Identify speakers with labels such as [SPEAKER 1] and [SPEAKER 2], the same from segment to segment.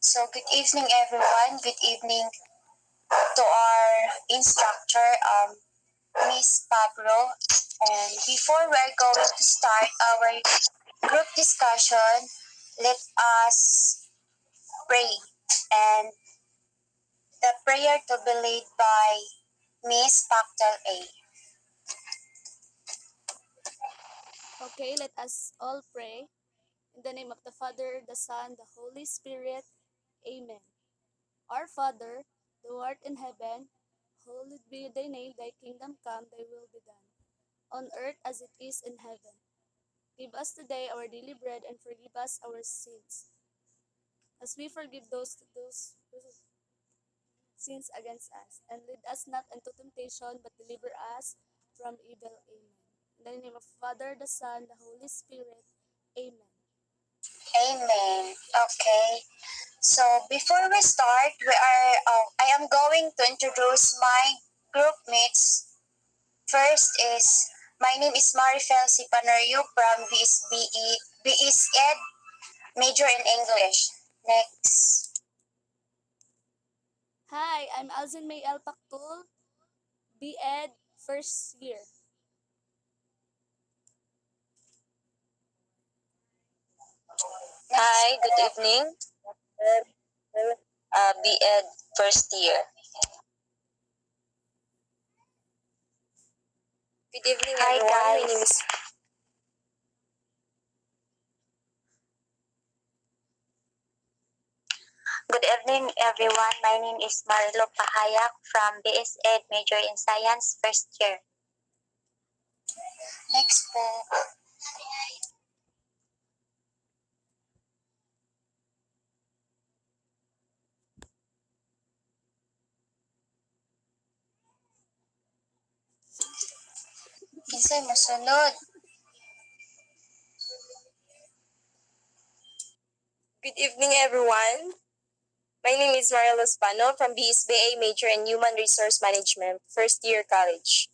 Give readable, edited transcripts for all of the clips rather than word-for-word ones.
[SPEAKER 1] So good evening everyone. Good evening to our instructor, Miss Pablo. And before we're going to start our group discussion, let us pray. And the prayer to be led by Miss Pactel A.
[SPEAKER 2] Okay, let us all pray. In the name of the Father, the Son, the Holy Spirit. Amen. Our Father, who art in heaven, hallowed be thy name, thy kingdom come, thy will be done, on earth as it is in heaven. Give us today our daily bread and forgive us our sins, as we forgive those who sins against us. And lead us not into temptation, but deliver us from evil. Amen. In the name of the Father, the Son, the Holy Spirit. Amen.
[SPEAKER 1] Amen. Okay. So before we start, I am going to introduce my group mates. First is my name is Marifel Sipanario from BS Ed, major in English. Next.
[SPEAKER 2] Hi, I'm Alzin May El Pactul, B.Ed, first year.
[SPEAKER 3] Hi, good evening. B.Ed first year. Good evening,
[SPEAKER 1] Hi,
[SPEAKER 3] everyone. My
[SPEAKER 1] guys.
[SPEAKER 3] name is
[SPEAKER 1] Good evening, everyone. My name is Marilo Pahayak from BS Ed, major in Science, first year. Next po. Kinsay masunod?
[SPEAKER 3] Good evening, everyone. My name is Mariela Spano from BSBA, major in Human Resource Management, first year college.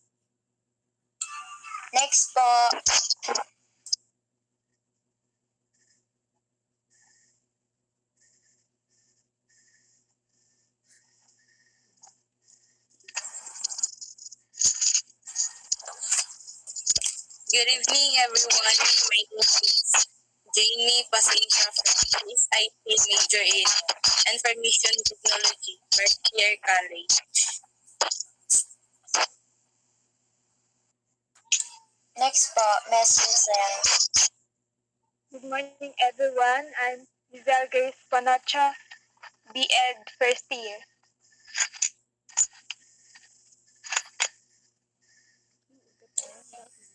[SPEAKER 1] Next po.
[SPEAKER 3] Good evening, everyone. My name is Jamie Pasensya from SIT, major in Information Technology, first year college.
[SPEAKER 1] Next po, Miss Giselle.
[SPEAKER 3] Good morning, everyone. I'm Giselle Grace Panacha, B.Ed first year.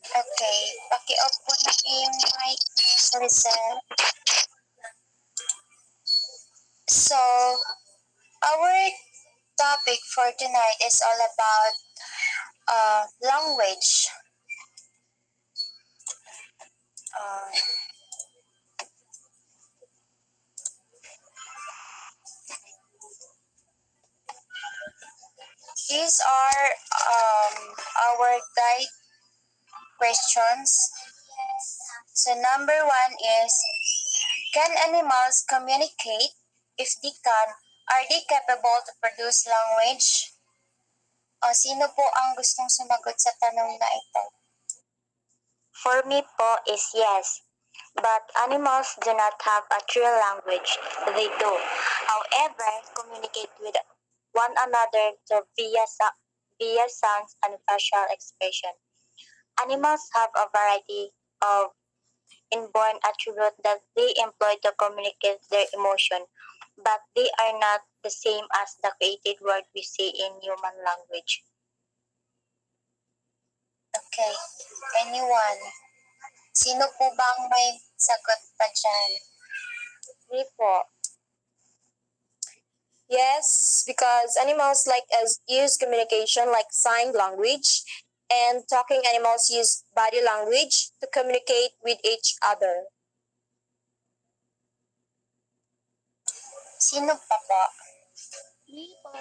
[SPEAKER 1] Okay, paki-off po na yung mic, Miss Giselle. So, our topic for tonight is all about language. Uh, these are our guide questions. So, number one is, can animals communicate? If they can, are they capable to produce language? O, sino po ang gustong sumagot sa tanong na ito? For me po is yes. But animals do not have a true language. They do. However, communicate with one another via sounds and facial expression. Animals have a variety of inborn attributes that they employ to communicate their emotion, but they are not the same as the created word we see in human language. Okay. Anyone? Sino po bang may sagot pa dyan?
[SPEAKER 3] Me po. Yes, because animals like us use communication like sign language, and talking animals use body language to communicate with each other.
[SPEAKER 1] Sino pa po?
[SPEAKER 2] Me po.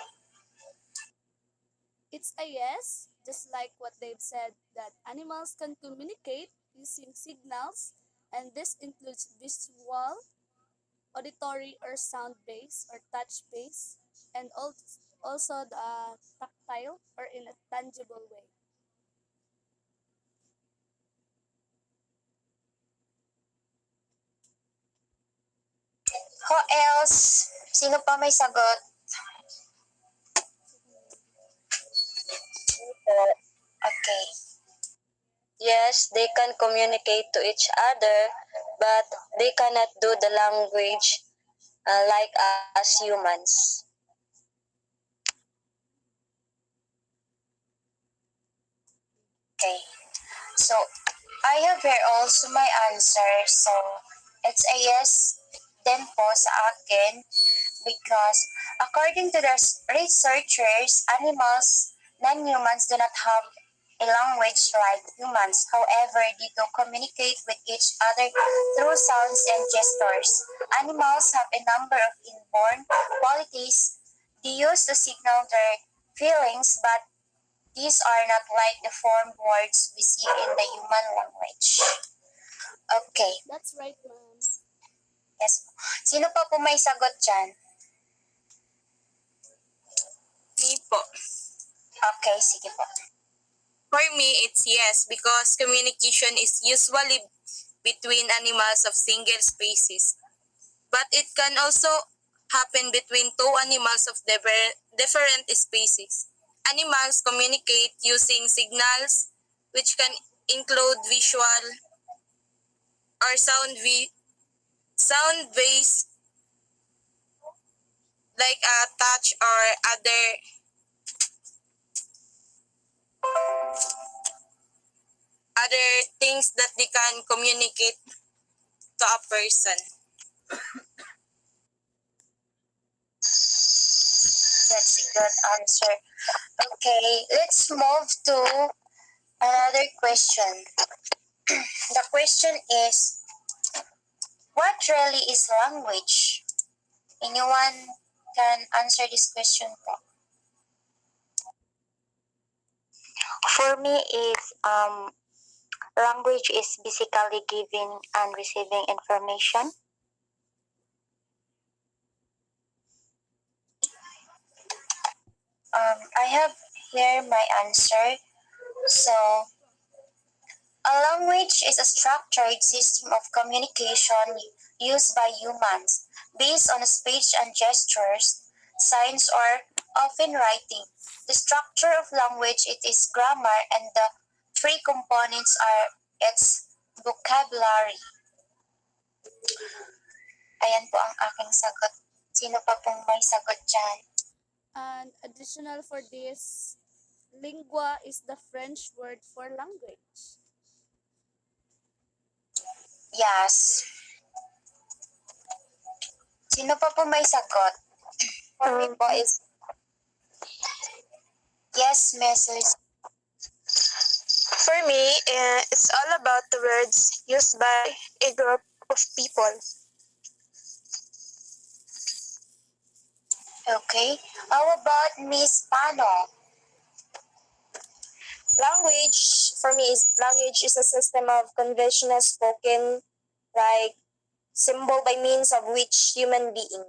[SPEAKER 2] It's a yes, just like what they've said, that animals can communicate using signals, and this includes visual, auditory or sound base or touch base, and also the tactile or in a tangible way.
[SPEAKER 1] Who else? Sino pa may sagot? Okay.
[SPEAKER 4] Yes, they can communicate to each other, but they cannot do the language like us humans.
[SPEAKER 1] Okay. So, I have here also my answer. So, it's a yes din po sa akin because according to the researchers, animals, non-humans do not have a language like humans. However, they do communicate with each other through sounds and gestures. Animals have a number of inborn qualities they use to signal their feelings, but these are not like the formed words we see in the human language. Okay.
[SPEAKER 2] That's right, ma'am.
[SPEAKER 1] Yes. Sino pa po may sagot dyan?
[SPEAKER 3] Me po.
[SPEAKER 1] Okay, sige po.
[SPEAKER 3] For me, it's yes because communication is usually between animals of single species. But it can also happen between two animals of different species. Animals communicate using signals which can include visual or sound based like a touch or other things that they can communicate to a person.
[SPEAKER 1] That's a good answer. Okay, let's move to another question. The question is, what really is language? Anyone can answer this question po?
[SPEAKER 4] For me, it's language is basically giving and receiving information.
[SPEAKER 1] I have here my answer. So, a language is a structured system of communication used by humans based on speech and gestures, signs, or often writing. The structure of language it is grammar and the three components are its vocabulary. Ayan po ang aking sagot. Sino pa pong may sagot dyan?
[SPEAKER 2] And additional for this, lingua is the French word for language.
[SPEAKER 1] Yes. Sino pa po may sagot? For me po is yes, Mrs.
[SPEAKER 5] For me, it's all about the words used by a group of people.
[SPEAKER 1] Okay. How about Miss Pano?
[SPEAKER 5] Language is a system of conventional spoken, like symbol by means of which human being.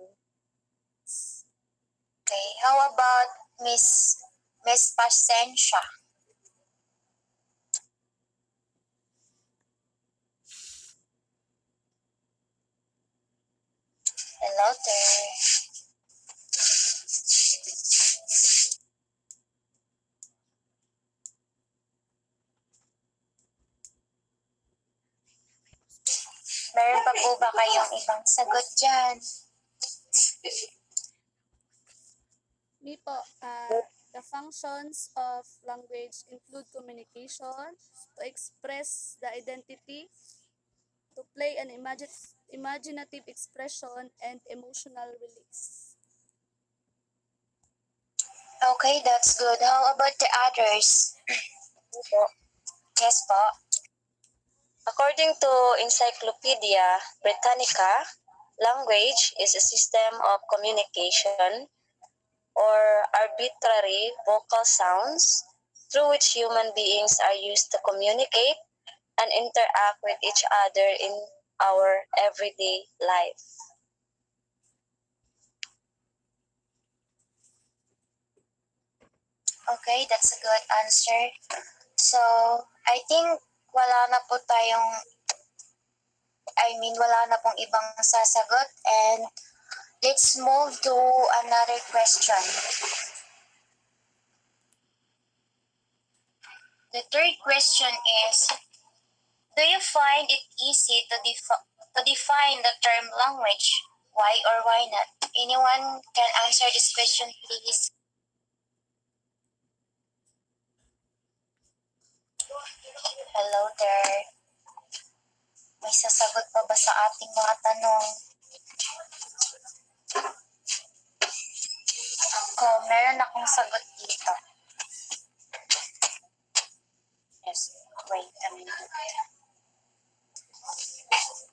[SPEAKER 1] Okay. How about Miss Pasensya? Hello there. Meron pa po ba kayong ibang sagot dyan?
[SPEAKER 2] Me po, the functions of language include communication, to express the identity, to play an imaginative expression, and emotional release.
[SPEAKER 1] Okay, that's good. How about the others? Yes po.
[SPEAKER 4] According to Encyclopedia Britannica, language is a system of communication or arbitrary vocal sounds through which human beings are used to communicate and interact with each other in our everyday life.
[SPEAKER 1] Okay, that's a good answer. So, I think wala na po tayong, wala na pong ibang sasagot, and let's move to another question. The third question is, do you find it easy to define the term language? Why or why not? Anyone can answer this question, please? Hello there. May sasagot pa ba sa ating mga tanong? Meron akong sagot dito. Yes, wait a minute.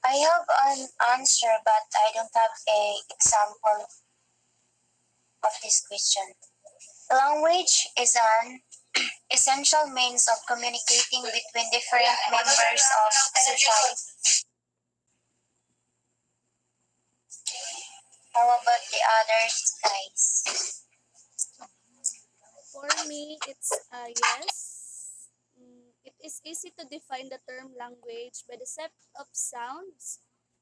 [SPEAKER 1] I have an answer, but I don't have a example of this question. Language is an essential means of communicating between different members of society. How about the others, guys?
[SPEAKER 2] For me, it's a yes. It is easy to define the term language by the set of sounds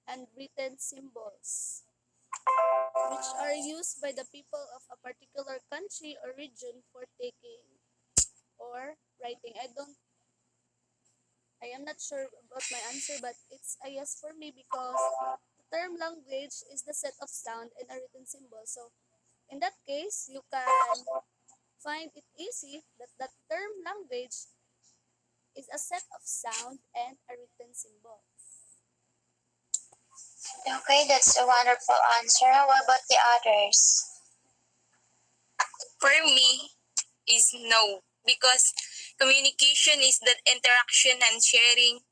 [SPEAKER 2] and written symbols, which are used by the people of a particular country or region for taking or writing. I am not sure about my answer, but it's a yes for me because the term language is the set of sound and a written symbol. So in that case, you can find it easy that the term language is a set of sound and a written symbol.
[SPEAKER 1] Okay, that's a wonderful answer. How about the others?
[SPEAKER 3] For me, is no, because communication is the interaction and sharing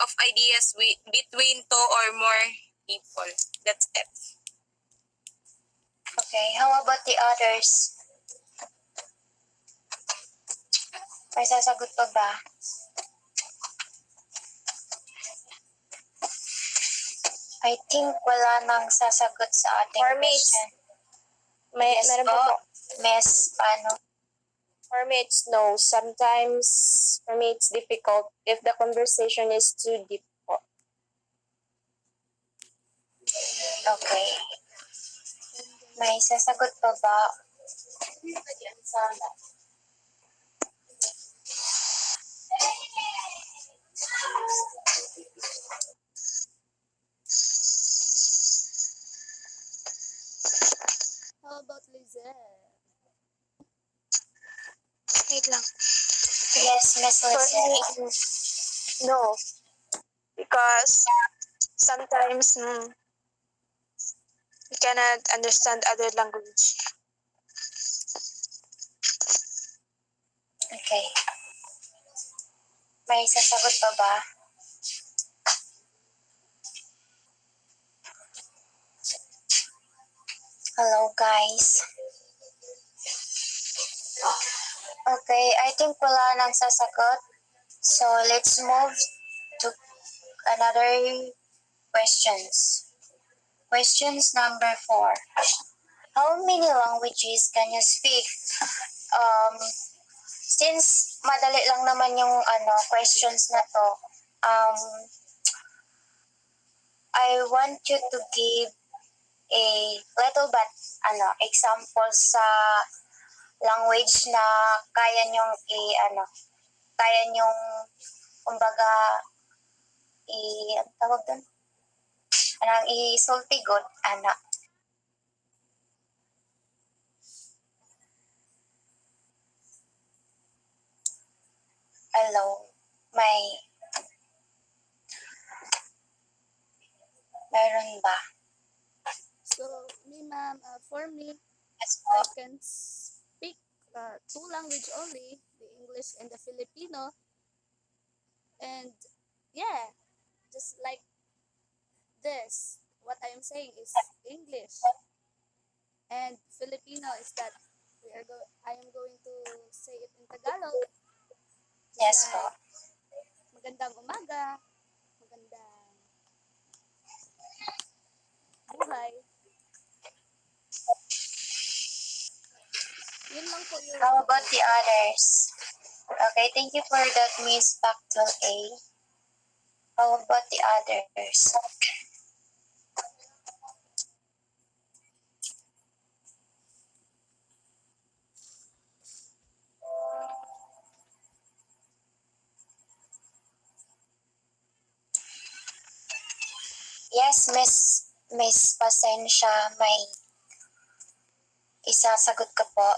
[SPEAKER 3] of ideas between two or more people. That's it.
[SPEAKER 1] Okay, how about the others? May sasagot pa ba? I think wala nang sasagot sa ating
[SPEAKER 5] For me,
[SPEAKER 1] question.
[SPEAKER 5] Meron
[SPEAKER 1] Yes
[SPEAKER 5] po.
[SPEAKER 1] po. Miss, paano?
[SPEAKER 5] For me, it's no. Sometimes, for me, it's difficult if the conversation is too deep po.
[SPEAKER 1] Okay. May sasagot pa ba?
[SPEAKER 2] How about Lizelle?
[SPEAKER 5] Wait lang.
[SPEAKER 1] Yes, Miss
[SPEAKER 5] For me,
[SPEAKER 1] Lizelle.
[SPEAKER 5] no. Because sometimes we cannot understand other language.
[SPEAKER 1] Okay. May sasagot pa ba? Hello, guys. Okay, I think wala nang sasagot. So, let's move to another questions. Questions number 4. How many languages can you speak? Since madali lang naman yung questions na to, I want you to give a little bit example sa language na kaya nyong kaya nyong kumbaga ang tawag doon? I-sultigot, Hello, meron ba?
[SPEAKER 2] So, me, ma'am, for me,
[SPEAKER 1] Yes
[SPEAKER 2] I
[SPEAKER 1] po.
[SPEAKER 2] can speak two language only, the English and the Filipino. And yeah, just like this, what I am saying is English. And Filipino is that I am going to say it in Tagalog. Just
[SPEAKER 1] Yes po.
[SPEAKER 2] like magandang umaga, magandang buhay. Yun lang po yung
[SPEAKER 1] How about the others? Okay, thank you for that, Miss Factual A. How about the others? Yes, Miss Pasensya, may isasagot ka po.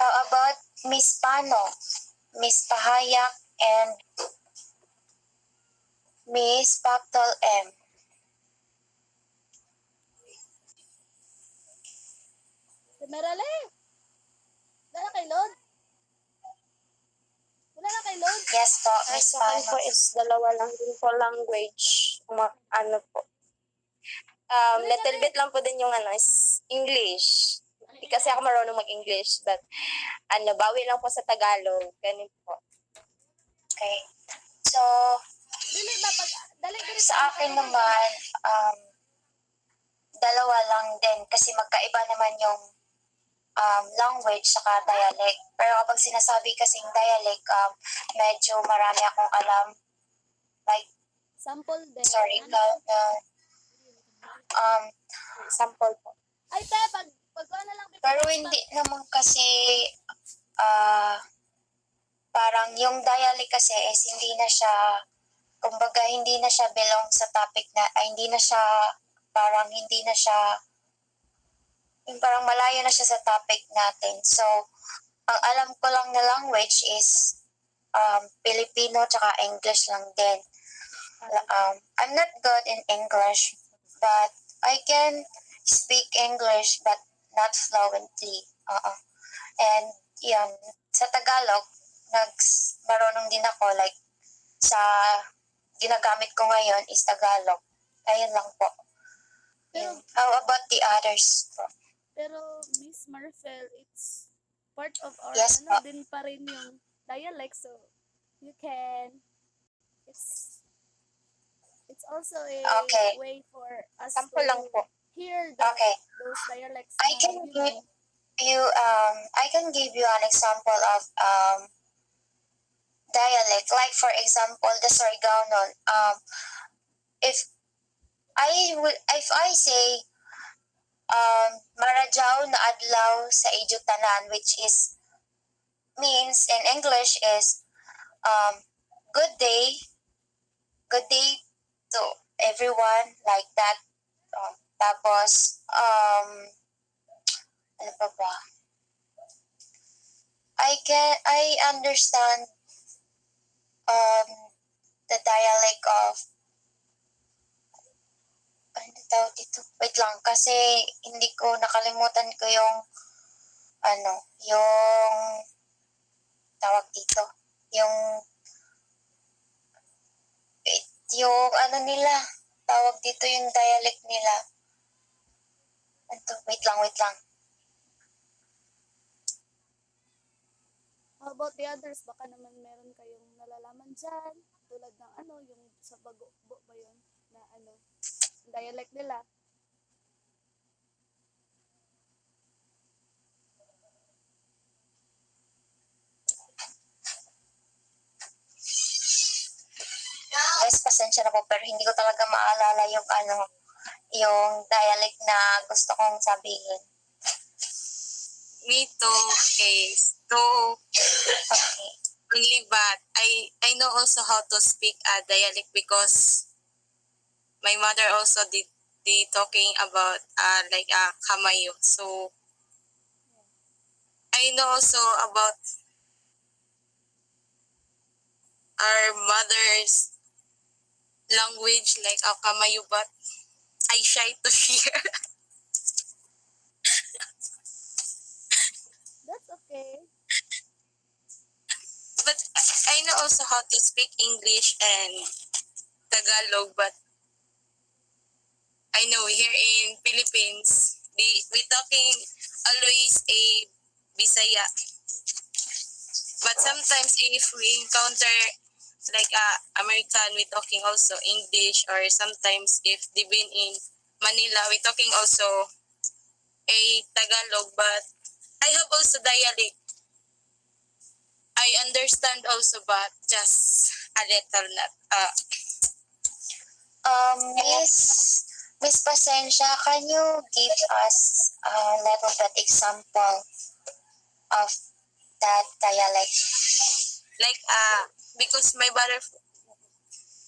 [SPEAKER 1] How about Miss Pano, Miss Pahayak, and Miss Factual M?
[SPEAKER 2] Merale! Wala na kay Lord? Wala na kay Lord?
[SPEAKER 1] Yes po, Miss
[SPEAKER 5] Sa akin
[SPEAKER 1] Pano.
[SPEAKER 5] po is dalawa lang din po language. Ano po. Little bit lang po din yung is English. Hindi kasi ako marunong mag-English, but bawi lang po sa Tagalog. Ganun po.
[SPEAKER 1] Okay. So,
[SPEAKER 2] Dili ba? Dali.
[SPEAKER 1] sa akin naman, dalawa lang din kasi magkaiba naman yung language saka dialect. Pero kapag sinasabi kasing dialect, medyo marami akong alam. Like,
[SPEAKER 2] Sample din.
[SPEAKER 1] sorry,
[SPEAKER 5] Sample po.
[SPEAKER 2] Ay, te, pag ano lang.
[SPEAKER 1] pero hindi naman kasi, parang yung dialect kasi is hindi na siya, kumbaga hindi na siya belong sa topic na, hindi na siya, yung parang malayo na siya sa topic natin. So, ang alam ko lang na language is Filipino tsaka English lang din. I'm not good in English, but I can speak English but not fluently. And yun, sa Tagalog, marunong din ako. Like, sa ginagamit ko ngayon is Tagalog. Ayun lang po. Yun. How about the others?
[SPEAKER 2] Pero, Miss Marfel, it's part of our,
[SPEAKER 1] Yes, po.
[SPEAKER 2] din pa rin yung dialect. So, you can, it's also a
[SPEAKER 1] Okay.
[SPEAKER 2] way for us
[SPEAKER 5] Sample lang po.
[SPEAKER 2] hear
[SPEAKER 1] Okay.
[SPEAKER 2] those dialects.
[SPEAKER 1] I can give you an example of dialect. Like for example, the Surigao. If I say Marajao na adlaw sa ijo tanan, which is means in English is good day to everyone, like that. Tapos ano pa ba? I understand the dialect of ano tawag dito? Wait lang, kasi hindi ko nakalimutan ko yung yung tawag dito. Yung ano nila, tawag dito yung dialect nila. Wait lang.
[SPEAKER 2] How about the others? Baka naman meron kayong nalalaman dyan. Tulad ng yung sa Bago ba yun? Na dialect nila.
[SPEAKER 1] Guys, pasensya na po, pero hindi ko talaga maalala yung dialect na gusto kong sabihin.
[SPEAKER 3] Me too, is too.
[SPEAKER 1] Okay.
[SPEAKER 3] Only but I know also how to speak a dialect because my mother also did talking about like Kamayo. So I know also about our mother's language like Kamayo, but I shy to share.
[SPEAKER 2] That's okay.
[SPEAKER 3] But I know also how to speak English and Tagalog, but I know here in Philippines, we talking always a Bisaya. But sometimes if we encounter like American, we talking also English, or sometimes if they've been in Manila, we talking also a Tagalog, but I have also dialect. I understand also, but just a little not.
[SPEAKER 1] Miss Pasensya, can you give us a little bit example of that dialect?
[SPEAKER 3] Like because my brother,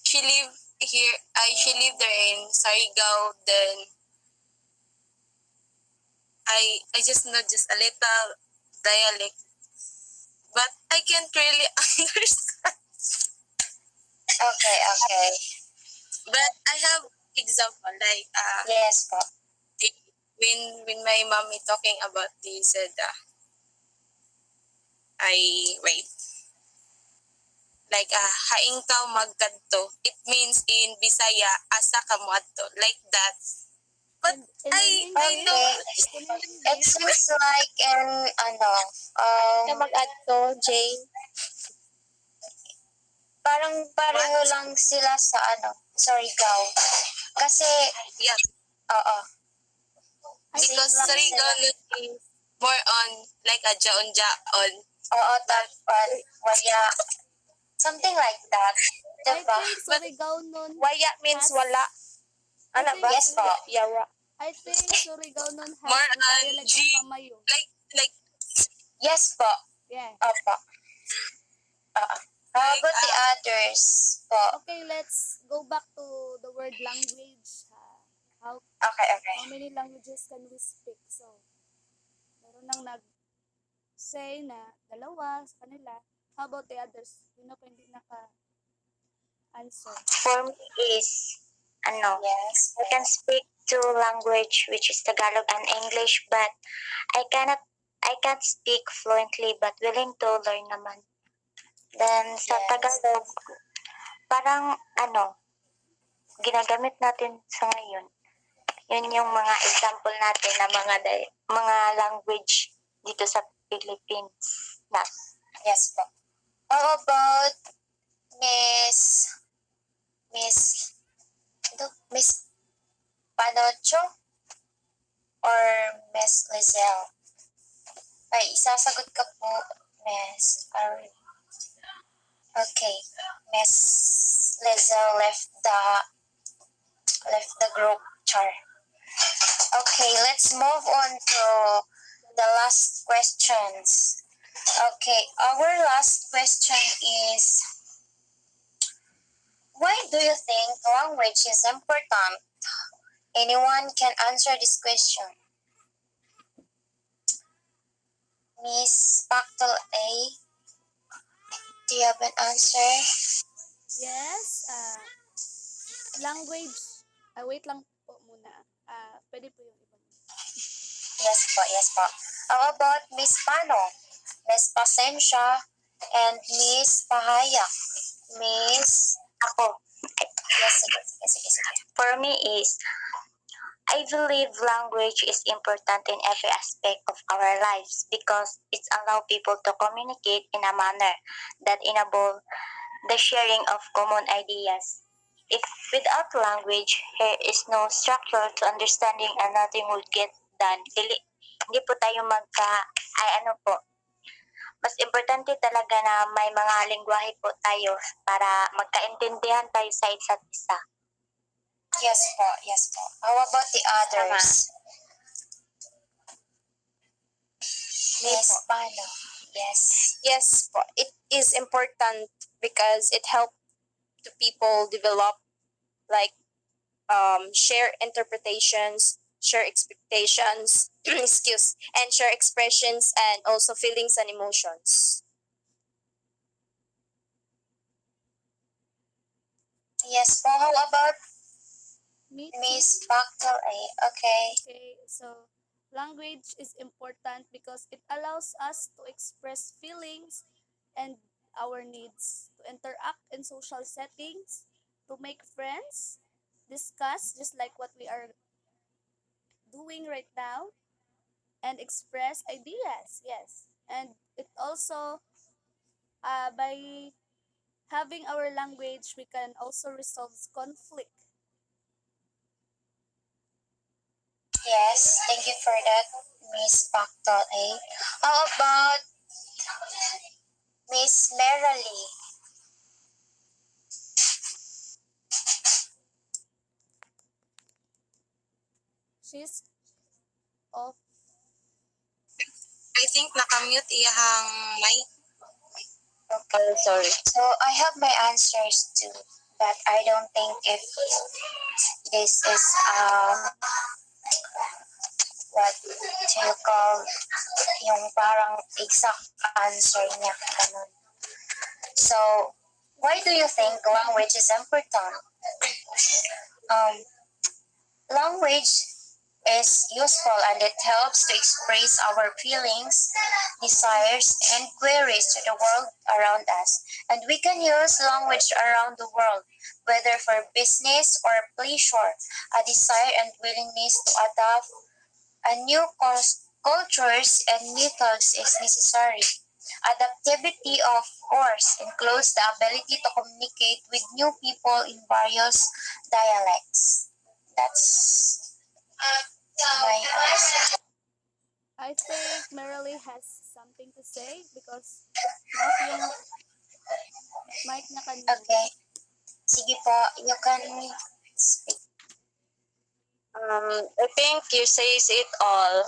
[SPEAKER 3] she live here. She live there in Surigao. Then I just know just a little dialect, but I can't really understand.
[SPEAKER 1] Okay.
[SPEAKER 3] But I have example like
[SPEAKER 1] Yes po.
[SPEAKER 3] when my mommy talking about this, said I wait like haing ka magkadto. It means in Bisaya asa ka moadto, like that. But
[SPEAKER 2] In
[SPEAKER 3] I know
[SPEAKER 1] Okay.
[SPEAKER 2] Can I
[SPEAKER 1] It
[SPEAKER 2] hear?
[SPEAKER 1] seems like in
[SPEAKER 5] Ka mag-add to, Jane.
[SPEAKER 1] parang pareho lang sila sa Surigao. Kasi,
[SPEAKER 3] yeah,
[SPEAKER 1] oo,
[SPEAKER 3] because
[SPEAKER 1] same lang
[SPEAKER 3] Surigao
[SPEAKER 1] sila.
[SPEAKER 3] is more on like a jaon-jaon.
[SPEAKER 1] Oo, tapan, waya, something like that.
[SPEAKER 2] I
[SPEAKER 1] Diba?
[SPEAKER 2] think Surigao nun
[SPEAKER 5] Waya means wala. Ano
[SPEAKER 2] I
[SPEAKER 5] ba?
[SPEAKER 2] think
[SPEAKER 1] Yes po.
[SPEAKER 5] Yawa.
[SPEAKER 2] I think Surigao nun has
[SPEAKER 3] More
[SPEAKER 2] the
[SPEAKER 3] on
[SPEAKER 2] dialect
[SPEAKER 3] G,
[SPEAKER 2] of Kamayo.
[SPEAKER 3] like
[SPEAKER 1] Yes po.
[SPEAKER 2] Yeah.
[SPEAKER 1] Opo. Oo. How
[SPEAKER 3] Like,
[SPEAKER 1] about the others po?
[SPEAKER 2] Okay, let's go back to the word language. How
[SPEAKER 1] Okay.
[SPEAKER 2] many languages can we speak? So, meron nang nag-say na dalawa sa kanila. How about the others? Sino pa hindi naka-answer?
[SPEAKER 6] For me is,
[SPEAKER 1] Yes.
[SPEAKER 6] I can speak two language which is Tagalog and English, but I can't speak fluently but willing to learn naman. Then sa
[SPEAKER 1] Yes.
[SPEAKER 6] Tagalog, parang ginagamit natin sa ngayon. Yun yung mga example natin na mga language dito sa Philippines.
[SPEAKER 1] Yes po. How about Miss Panocho or Miss Lizelle? Ay, isasagot ka po, Miss Ari. Okay. Miss Lizelle left the group, Char. Okay, let's move on to the last questions. Okay, our last question is, why do you think language is important? Anyone can answer this question. Miss Pactel A, do you have an answer?
[SPEAKER 2] Yes. Language. Wait lang po muna. Pwede po yung iba.
[SPEAKER 1] Yes po. How about Miss Pano, Miss Pasensya, and Miss Pahayak? Miss,
[SPEAKER 6] Ako,
[SPEAKER 1] yes, sige.
[SPEAKER 6] for me is, I believe language is important in every aspect of our lives because it allows people to communicate in a manner that enable the sharing of common ideas. If without language, there is no structure to understanding and nothing would get done. Hindi po tayo mas importante talaga na may mga lingwahe po tayo para magkaintindihan tayo sa isa't isa.
[SPEAKER 1] Yes po. How about the others? Miss Pano, yes.
[SPEAKER 5] Yes po. It is important because it helps to people develop like share interpretations, share expectations, skills, and share expressions and also feelings and emotions.
[SPEAKER 1] Yes po. How about
[SPEAKER 2] Me
[SPEAKER 1] Miss Pactel A? Okay.
[SPEAKER 2] Okay, so language is important because it allows us to express feelings and our needs, to interact in social settings, to make friends, discuss just like what we are doing right now, and express ideas. Yes. And it also, by having our language, we can also resolve conflict.
[SPEAKER 1] Yes, thank you for that, Miss Pactol A. How about Miss Merrily?
[SPEAKER 2] She's off.
[SPEAKER 3] I think nakamute iyahang mic.
[SPEAKER 1] Okay.
[SPEAKER 4] Sorry.
[SPEAKER 1] So I have my answers too, but I don't think if this is what do you call yung parang exact answer niya. Ganun. So, why do you think language is important? Um, Language is useful and it helps to express our feelings, desires, and queries to the world around us. And we can use language around the world, whether for business or pleasure, a desire and willingness to adapt a new cultures and methods is necessary. Adaptability, of course, includes the ability to communicate with new people in various dialects. That's my answer.
[SPEAKER 2] I think Merrily has something to say because na-off yung mic niya kanina.
[SPEAKER 1] Okay. Sige po, you can speak.
[SPEAKER 4] I think you says it all,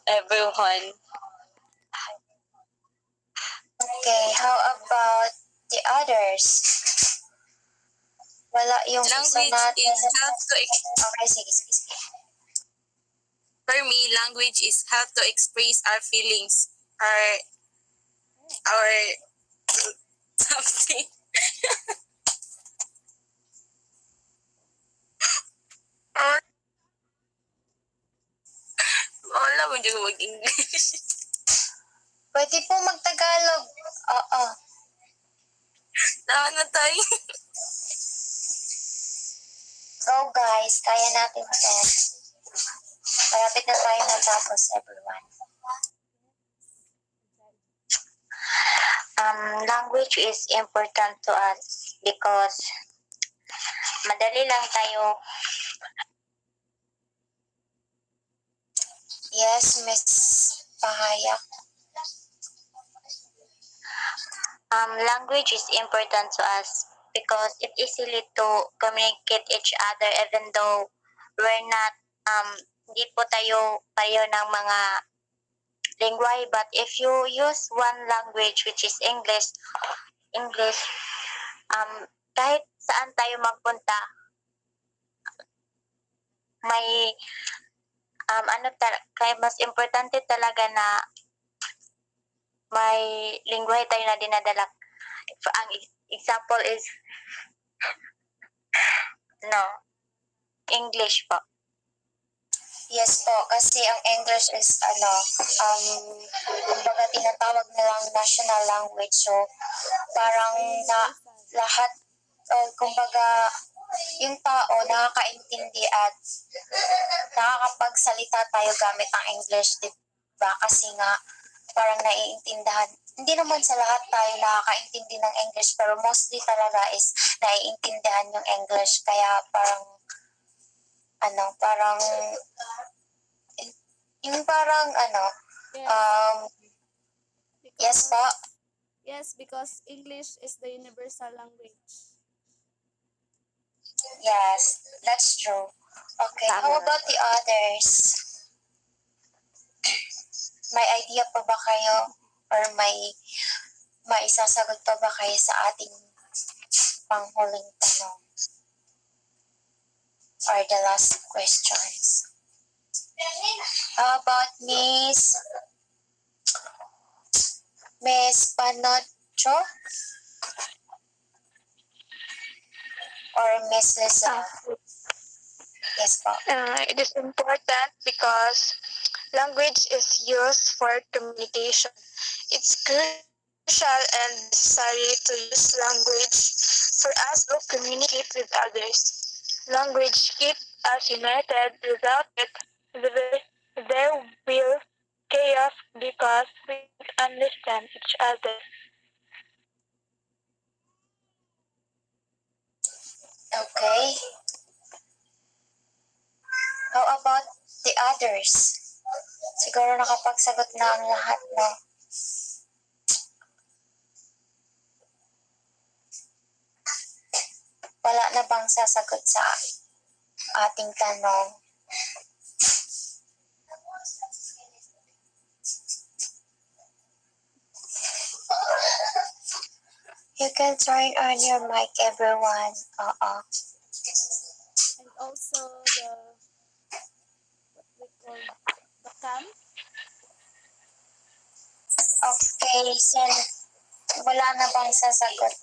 [SPEAKER 4] everyone.
[SPEAKER 1] Okay, how about the others? Wala yung isa
[SPEAKER 3] Language
[SPEAKER 1] natin.
[SPEAKER 3] is help to
[SPEAKER 1] Okay, sige.
[SPEAKER 3] for me, language is help to express our feelings, our something. Or wala mo dyan mag-English.
[SPEAKER 1] Pwede po magtagalog. Oo.
[SPEAKER 3] Tama na tayo.
[SPEAKER 1] Go guys, kaya natin to. Malapit na tayo matapos, everyone.
[SPEAKER 6] Language is important to us because madali lang tayo
[SPEAKER 1] Yes, Miss Pahayak.
[SPEAKER 6] language is important to us because it easily to communicate each other even though we're not hindi po tayo pareho ng mga lingwahe, but if you use one language which is English, kahit saan tayo magpunta, may kaya mas importante talaga na may lingwahe tayo na dinadala. Ang example is English po.
[SPEAKER 1] Yes po, kasi ang English is kumbaga tinatawag nilang national language. So, parang lahat, kumbaga, yung tao nakakaintindi at nakakapagsalita tayo gamit ang English, di ba? Kasi nga, parang naiintindihan. Hindi naman sa lahat tayo nakakaintindi ng English, pero mostly talaga is naiintindihan yung English. Kaya parang yes po.
[SPEAKER 2] Yes, because English is the universal language.
[SPEAKER 1] Yes, that's true. Okay, how about the others? May idea pa ba kayo? Or may isasagot pa ba kayo sa ating panghuling tanong? Or the last questions? How about Miss Panocho? Or Miss Lisa? Yes po.
[SPEAKER 5] It is important because language is used for communication. It's crucial and necessary to use language for us to communicate with others. Language keeps us united. Without it, there will chaos because we understand each other.
[SPEAKER 1] Okay. How about the others. Siguro nakapagsagot na ang lahat, no? Wala na bang sasagot sa ating tanong? You can turn on your mic, everyone.
[SPEAKER 2] And also what we call the cam.
[SPEAKER 1] Okay, Sen. Wala na bang sasagot?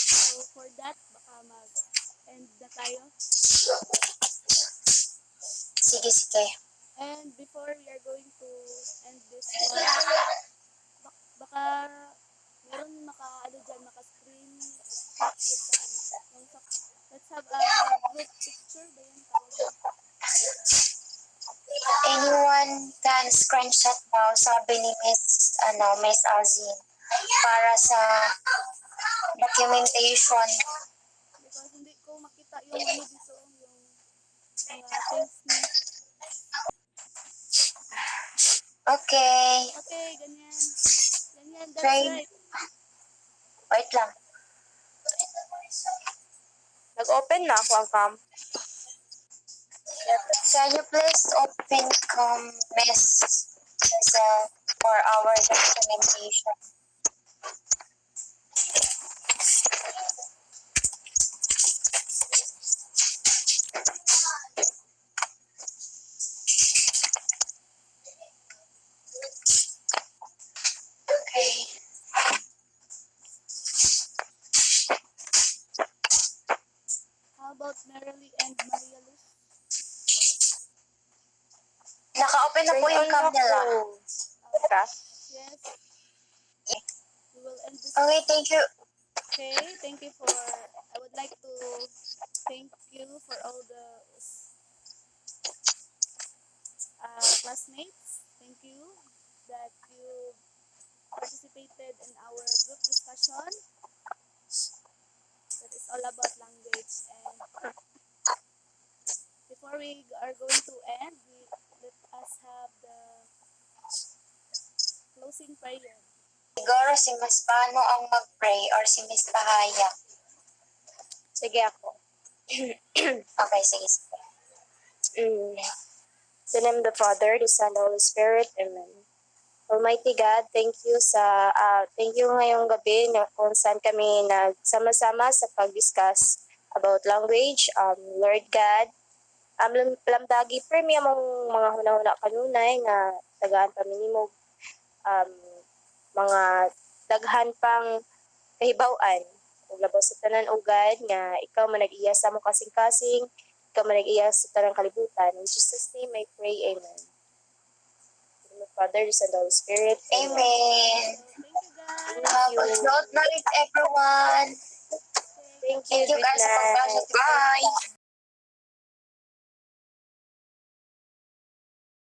[SPEAKER 2] So for that, baka mag-end na tayo.
[SPEAKER 1] Sige.
[SPEAKER 2] And before we are going to end this one, baka meron maka-screen shot dyan sa let's have a group picture ba yan tawag yun?
[SPEAKER 1] Anyone can screenshot daw, sabi ni Miss Azin, para sa documentation.
[SPEAKER 2] Because hindi ko makita yung dito, yung mga things niya.
[SPEAKER 1] Okay.
[SPEAKER 2] Okay, ganyan. That's
[SPEAKER 1] Try.
[SPEAKER 2] right.
[SPEAKER 1] Wait lang.
[SPEAKER 5] Nag-open na ako ang cam.
[SPEAKER 1] Can you please open Miss Giselle for our documentation? Okay.
[SPEAKER 2] How about Merrily and Maria Luz?
[SPEAKER 1] Naka-open na po yung cam nila.
[SPEAKER 2] Yes. We will end this.
[SPEAKER 1] Okay, thank you.
[SPEAKER 2] Okay, thank you I would like to thank you for all the classmates. Thank you that you participated in our group discussion that is all about language. And before we are going to end, let us have the closing prayer.
[SPEAKER 1] Siguro si Mas Pano ang mag-pray or si Miss Pahaya.
[SPEAKER 5] Sige ako.
[SPEAKER 1] Okay, sige.
[SPEAKER 5] In the name of the Father, the Son, the Holy Spirit. Amen. Almighty God, thank you ngayong gabi na kung saan kami nagsama-sama sa pag-discuss about language. Lord God, lamdagi permi among mga hunahuna kanunay nga tagaan paminimog mga daghan pang kahibaw-an ug labaw sa tanan ugad nga ikaw man nag-iya sa mo kasing-kasing, ikaw man nag-iya sa tanang kalibutan. In Jesus' name I pray, amen. In the name of the Father, the Son, the Holy Spirit.
[SPEAKER 1] Amen.
[SPEAKER 2] So, thank you guys.
[SPEAKER 1] Have a good night, everyone.
[SPEAKER 5] Thank you.
[SPEAKER 1] Thank you
[SPEAKER 5] Good
[SPEAKER 1] guys sa
[SPEAKER 5] night.
[SPEAKER 1] pag-pasok. Bye.